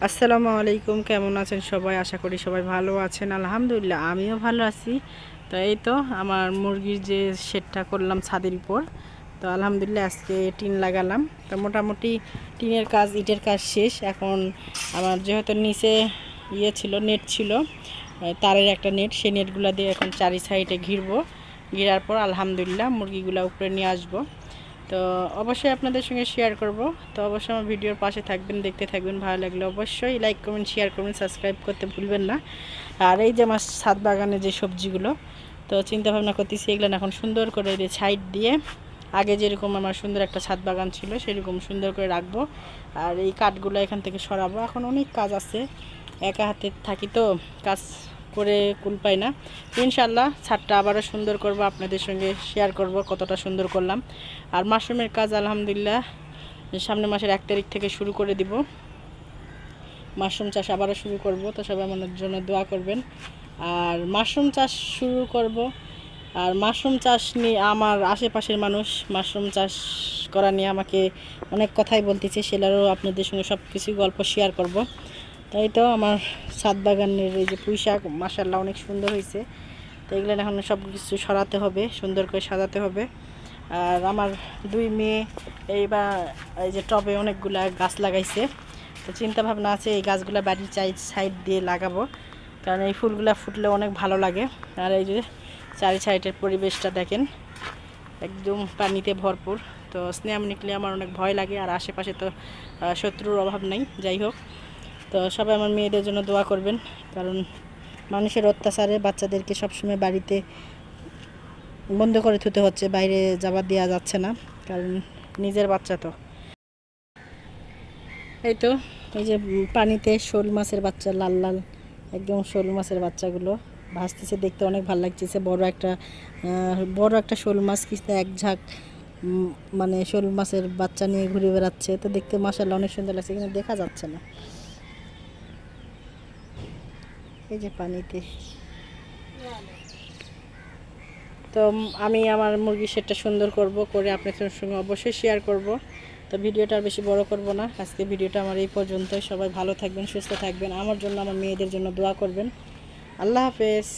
আসসালামু আলাইকুম, কেমন আছেন সবাই? আশা করি সবাই ভালো আছেন। আলহামদুলিল্লাহ আমিও ভালো আছি। তো এই তো আমার মুরগির যে শেডটা করলাম ছাদের উপর, তো আলহামদুলিল্লাহ আজকে টিন লাগালাম। তো মোটামুটি টিনের কাজ, ইটের কাজ শেষ। এখন আমার যেহেতু নিচে ছিল, নেট ছিল, তারের একটা নেট, সেই নেটগুলো দিয়ে এখন চারি সাইডে ঘিরবো। ঘিরার পর আলহামদুলিল্লাহ মুরগিগুলো উপরে নিয়ে আসবো। তো অবশ্যই আপনাদের সঙ্গে শেয়ার করব। তো অবশ্যই আমার ভিডিওর পাশে থাকবেন, দেখতে থাকবেন। ভালো লাগলে অবশ্যই লাইক কমেন্ট শেয়ার করবেন, সাবস্ক্রাইব করতে ভুলবেন না। আর এই যে আমার ছাদ বাগানে যে সবজিগুলো, তো চিন্তা ভাবনা করতেছি এগুলো এখন সুন্দর করে সাইড দিয়ে, আগে যেরকম আমার সুন্দর একটা ছাদ বাগান ছিল সেরকম সুন্দর করে রাখবো। আর এই কাঠগুলো এখান থেকে সরাবো। এখন অনেক কাজ আছে, একা হাতে থাকি তো কাজ করে কুল পাই না। ইনশাল্লাহ ছাদটা আবারও সুন্দর করব, আপনাদের সঙ্গে শেয়ার করব কতটা সুন্দর করলাম। আর মাশরুমের কাজ আলহামদুলিল্লাহ সামনের মাসের 1 তারিখ থেকে শুরু করে দিব। মাশরুম চাষ আবারও শুরু করব, তো সবাই আমার জন্য দোয়া করবেন। আর মাশরুম চাষ শুরু করব। আর মাশরুম চাষ নিয়ে আমার আশেপাশের মানুষ মাশরুম চাষ করা নিয়ে আমাকে অনেক কথাই বলতেছে, সেটারও আপনাদের সঙ্গে সব কিছু গল্প শেয়ার করব। তাই তো আমার ছাদ বাগানের এই যে পুঁই শাক মাশাআল্লাহ অনেক সুন্দর হয়েছে। তো এগুলো এখন সব কিছু সরাতে হবে, সুন্দর করে সাজাতে হবে। আর আমার 2 মেয়ে এই যে টবে অনেকগুলা গাছ লাগাইছে। তো চিন্তা ভাবনা আছে এই গাছগুলো বাড়ির সাইড দিয়ে লাগাবো, কারণ এই ফুলগুলো ফুটলে অনেক ভালো লাগে। আর এই যে চারি সাইডের পরিবেশটা দেখেন, একদম পানিতে ভরপুর। তো স্নেহ নিকলে আমার অনেক ভয় লাগে। আর আশেপাশে তো শত্রুর অভাব নাই। যাই হোক, তো সবাই আমার মেয়েদের জন্য দোয়া করবেন, কারণ মানুষের অত্যাচারে বাচ্চাদেরকে সবসময় বাড়িতে বন্ধ করে থুতে হচ্ছে, বাইরে যাবার দেওয়া যাচ্ছে না, কারণ নিজের বাচ্চা তো। এই তো এই যে পানিতে শোল মাছের বাচ্চা, লাল লাল একদম শোল মাছের বাচ্চাগুলো ভাসতেছে, দেখতে অনেক ভালো লাগতেছে। বড় একটা শোল মাছ কিস্তে এক ঝাঁক মানে শোল মাছের বাচ্চা নিয়ে ঘুরে বেড়াচ্ছে। তো দেখতে মাশাআল্লাহ অনেক সুন্দর লাগছে, কিন্তু দেখা যাচ্ছে না। এই যে পানিতে, তো আমি আমার মুরগির শেডটা সুন্দর করব, করে আপনাদের সঙ্গে অবশ্যই শেয়ার করব। তো ভিডিওটা আর বেশি বড় করব না, আজকে ভিডিওটা আমার এই পর্যন্তই। সবাই ভালো থাকবেন, সুস্থ থাকবেন, আমার জন্য আমার মেয়েদের জন্য দোয়া করবেন। আল্লাহ হাফেজ।